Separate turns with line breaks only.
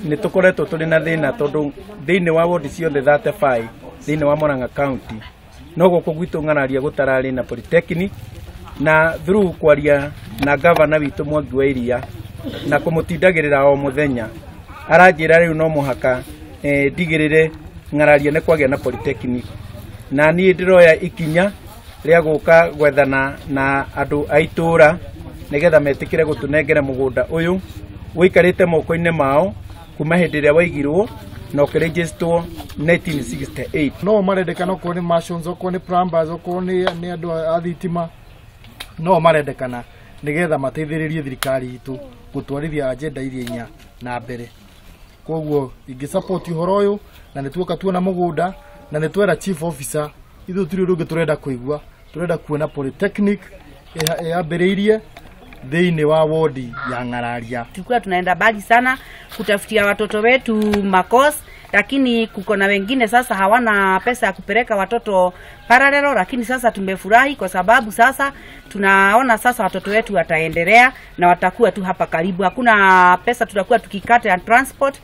Nitukoretwo tuli na thina tondu thiini wa ward ciothe 35 thiini wa Murang'a County no guko gwitu ng'araria gutarari na polytechnic na through kwaria na governor witu Mwangi wa Iria na kumutindagirira o muthenya aranjira riu no muhaka ndigirire ng'araria ne kwagia na polytechnic na ni ndiroya ikinya ria guka gwethana na andu aitura nigetha metikire gutunengera mugunda uyu wikarite moko-ini mao kuma hindi ria waigirwo no kirejistwo 1968
no marendekana ko ni mashons ko ni plumbers ko ni andu athitima no marendekana nigetha mateithiririe thirikari itu gutwarithia agenda iria inya na mbere koguo ingi support uhoro uyu na nituoka tuona mugunda na nitwera chief officer ithu turi rungi turenda kuigua turenda kuona polytechnic yambiriirie thiini wa ward ya Ng'araria.
Tulikuwa tunaenda bali sana kutafutia watoto wetu makos, lakini kuko na wengine sasa hawana pesa ya kupeleka watoto paralelo, lakini sasa tumefurahi kwa sababu sasa tunaona sasa watoto wetu wataendelea na watakuwa tu hapa karibu. Hakuna pesa tutakuwa tukikata ya transport.